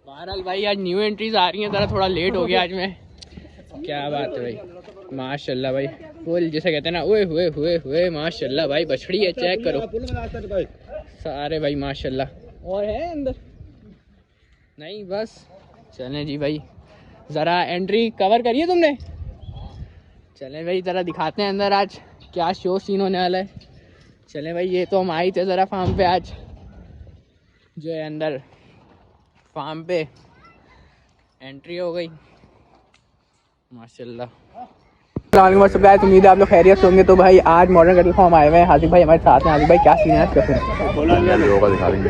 बहरहाल भाई आज न्यू एंट्रीज आ रही हैं, ज़रा थोड़ा लेट हो गया आज मैं। क्या बात है भाई, माशाल्लाह भाई फुल जैसे कहते हैं ना, ओए हुए हुए हुए माशाल्लाह भाई बछड़ी है, चेक करो सारे भाई माशाल्लाह। और है अंदर नहीं, बस चलें जी भाई, ज़रा एंट्री कवर करिए तुमने। चलें भाई ज़रा दिखाते हैं अंदर आज क्या शो सीन होने वाला है। चलें भाई, ये तो हम आए थे ज़रा फार्म पे, आज जो है अंदर फार्म पे एंट्री हो गई माशाल्लाह। उम्मीद है आप लोग खैरियत से होंगे। तो भाई आज मॉडर्न कैटल फार्म आए हुए हैं, हाजिक भाई हमारे साथ हैं। हाजिक भाई क्या सीन है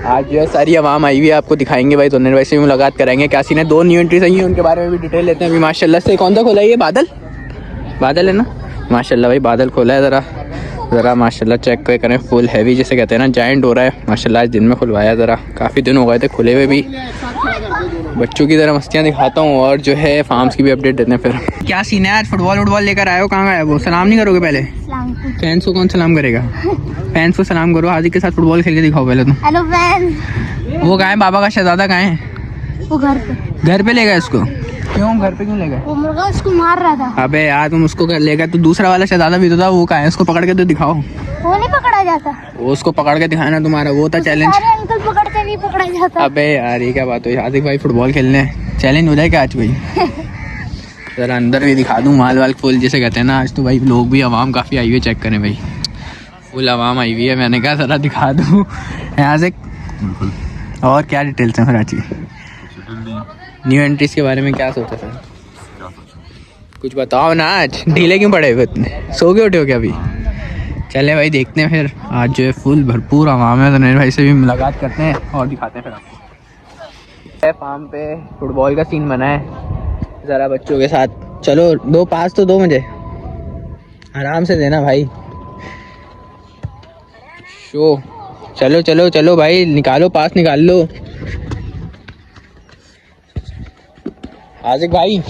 आज? जो है सारी आवाम आई हुई है, आपको दिखाएंगे भाई, दोनों भाई से भी मुलाकात कराएंगे क्या सीन है। 2 न्यू एंट्रीज आई हैं, उनके बारे में भी डिटेल लेते हैं अभी माशाल्लाह से। कौन सा खोला है ये? बादल है ना माशाल्लाह भाई, बादल खोला है। ज़रा माशाल्लाह चेक करें, फुल हैवी जिसे कहते हैं ना, जायंट हो रहा है माशाल्लाह। आज दिन में खुलवाया, ज़रा काफ़ी दिन हो गए थे खुले हुए भी। बच्चों की ज़रा मस्तियाँ दिखाता हूँ और जो है फार्म्स की भी अपडेट देते हैं। फिर क्या सीन है आज? फुटबॉल लेकर आए हो? कहाँ आए वो? सलाम नहीं करोगे पहले? फैंस को कौन सलाम करेगा? फैंस को सलाम करो। हाजिक के साथ फुटबॉल खेल के दिखाओ पहले तुम। Hello fans. वो कहाँ है? बाबा का शहजादा कहाँ है? वो घर पे ले गए उसको? क्यों घर पे क्यों ले गए? वो मुर्गा उसको मार रहा था। अबे यार तुम उसको ले गए तो दूसरा वाला शहजादा भी तो था, वो कहाँ है? उसको पकड़ के तो दिखाओ। वो नहीं पकड़ा जाता। वो उसको पकड़ के दिखाना तुम्हारा वो था चैलेंज। सारे अंकल पकड़ते नहीं पकड़ा जाता। अबे यार ये क्या बात हुई? हाजिक भाई फुटबॉल खेलने चैलेंज हो जाए क्या आज भाई? जरा अंदर भी दिखा दूँ, माल वाल फुल जिसे कहते हैं ना। आज तो भाई लोग भी, आवाम काफ़ी आई हुई है, चेक करें भाई, फुल आवाम आई हुई है। मैंने कहा ज़रा दिखा दूँ यहाँ से। और क्या डिटेल्स हैं फिर आज की न्यू एंट्रीज के बारे में? क्या सोचा सर? कुछ बताओ ना, आज ढीले क्यों पड़े हुए इतने? सो के उठे हो क्या अभी? चलें भाई देखते हैं फिर। आज जो है फुल भरपूर आवाम है, तो नए भाई से भी मुलाकात करते हैं और दिखाते हैं फिर आपको। फार्म पे फुटबॉल का सीन बना है, ज़रा बच्चों के साथ। चलो 2 पास तो दो मुझे, आराम से देना भाई। शो चलो चलो चलो भाई, निकालो पास, निकाल लो। आजिक भाई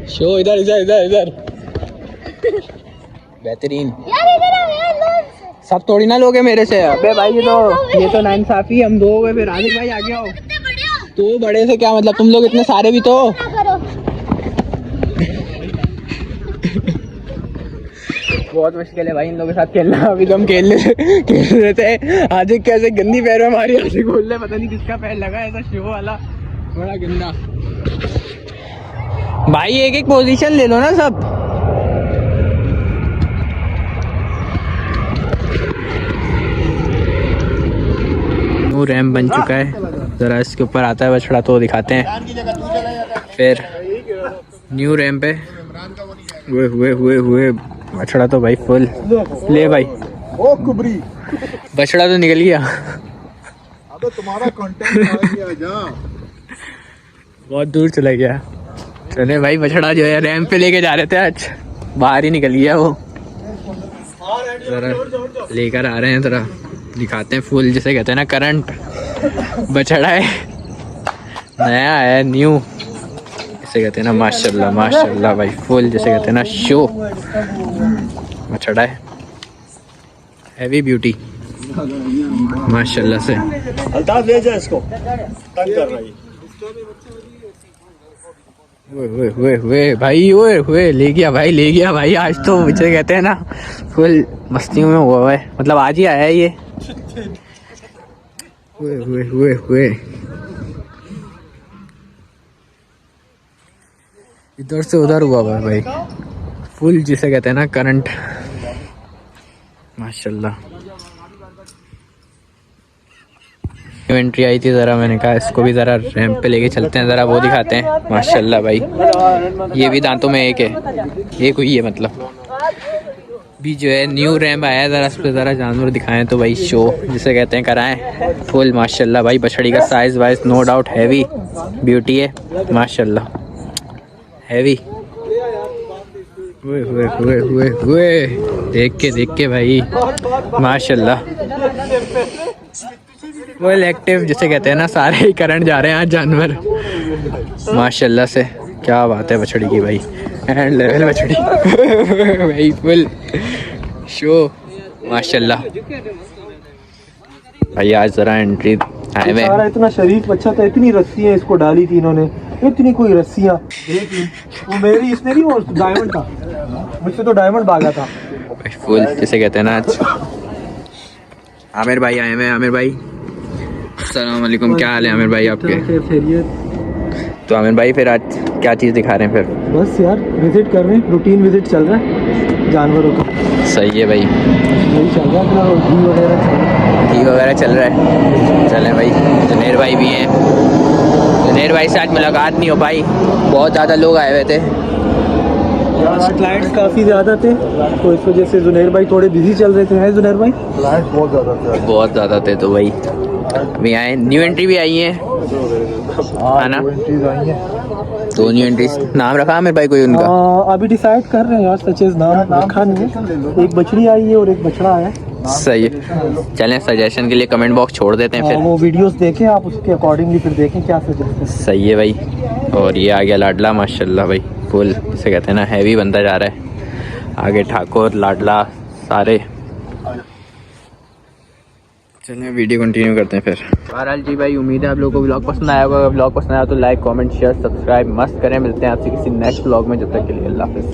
शो इधर इधर इधर इधर। बेहतरीन। सब थोड़ी ना लोगे मेरे से। अबे भाई ये तो नाइंसाफी। हम 2 हो गए फिर। आजिक भाई आगे आओ। तो बड़े से क्या मतलब, तुम लोग इतने सारे भी तो। बहुत मुश्किल है भाई इन लोगों के साथ खेलना। अभी तो हम खेल रहे थे। आजिक कैसे गंदी पैर में हमारी आजिक बोल रहे, पता नहीं किसका पैर लगा ऐसा शो वाला, बड़ा गंदा। भाई एक पोजीशन ले लो ना सब। न्यू रैम्प बन चुका है, ज़रा इसके ऊपर आता है बछड़ा तो दिखाते हैं। फिर न्यू रैम्प है, हुए बछड़ा तो भाई फुल। ले भाई ओ कुबरी, बछड़ा तो निकल गया। अबे तुम्हारा कंटेंट आ गया जा, बहुत दूर चला गया। चले भाई, बछड़ा जो है रैम्प पे लेके जा रहे थे, आज बाहर ही निकल गया वो। जरा लेकर आ रहे हैं, जरा दिखाते हैं फुल जिसे कहते हैं ना, करंट बछड़ा है, नया है, न्यू जिसे कहते हैं ना। माशाल्लाह माशाल्लाह भाई फुल जिसे कहते हैं ना, शो बछड़ा है, हैवी ब्यूटी माशाल्लाह से। अल्ताफ ले जा इसको, तंग कर रही है। ओए भाई, ओए ले गया भाई। आज तो मुझे कहते हैं ना फुल मस्तियों में हुआ है, मतलब आज ही आया है ये। ओए इधर से उधर हुआ है भाई, फुल जिसे कहते हैं ना करंट माशाल्लाह। एंट्री आई थी, ज़रा मैंने कहा इसको भी ज़रा रैंप पे लेके चलते हैं, ज़रा वो दिखाते हैं माशाल्लाह भाई। ये भी दांतों में एक हुई है, मतलब भी जो है न्यू रैंप आया है, ज़रा इस पर ज़रा जानवर दिखाएं तो भाई, शो जिसे कहते हैं कराएं फुल माशाल्लाह भाई। बछड़ी का size wise no doubt heavy beauty है माशाल्लाह, हैवी। हुए देख के भाई माशाल्लाह, वेल एक्टिव जिसे कहते हैं ना, सारे ही करंट जा रहे हैं आज जानवर माशाल्लाह से। क्या बात है बछड़ी की भाई, एंड लेवल बछड़ी भाई फुल शो माशाल्लाह भाई। आज ज़रा एंट्री आए हुए सारा इतना शरीफ बच्चा था, इतनी रस्सियाँ इसको डाली थी इन्होंने, इतनी कोई रस्सियाँ देख ली। वो मेरी इसने नहीं, वो डायमंड था, मुझसे तो डायमंड भागा था। फुल जिसे कहते हैं ना। आज आमिर भाई आए हुए हैं। आमिर भाई अस्सलाम वालेकुम, क्या हाल है आमिर भाई आपके? खैरियत। तो आमिर भाई फिर आज क्या चीज़ दिखा रहे हैं फिर? बस यार विजिट कर रहे हैं, रूटीन विजिट चल रहा है जानवरों का। सही है भाई, यही चल रहा है अपना, घी वगैरह चल रहा है। घी वगैरह चल रहा है। चले भाई, जुनेर भाई भी हैं। जुनेर भाई से आज मुलाकात नहीं हो पाई, बहुत ज़्यादा लोग आए हुए थे। आज क्लाइंट्स काफ़ी ज़्यादा थे, तो इस वजह से जुनेर भाई थोड़े बिजी चल रहे थे। हैं जुनेर भाई? क्लाइंट बहुत ज़्यादा थे। बहुत ज़्यादा थे, तो भाई अभी आए। न्यू एंट्री भी आई है, है ना? एंट्रीज आई हैं। 2 न्यू एंट्रीज। नाम रखा आमिर भाई कोई उनका? अभी डिसाइड कर रहे हैं यार, सचेज नाम रखा नहीं है। एक बछड़ी आई है और एक बछड़ा आया है। सही है। चलें, सजेशन के लिए कमेंट बॉक्स छोड़ देते हैं फिर। वो वीडियोस देखें आप, उसके अकॉर्डिंगली फिर देखें क्या सजेस्ट है। सही है भाई। और ये आ गया लाडला, माशाल्लाह भाई, फुल इसे कहते हैं ना, हैवी बनता जा रहा है। आगे ठाकुर, लाडला सारे। चलिए वीडियो कंटिन्यू करते हैं फिर। बहरहाल जी भाई, उम्मीद है आप लोगों को व्लॉग पसंद आया होगा। व्लॉग पसंद आया तो लाइक कमेंट शेयर सब्सक्राइब मस्त करें। मिलते हैं आपसे किसी नेक्स्ट व्लॉग में, जब तक के लिए अल्लाह हाफिज़।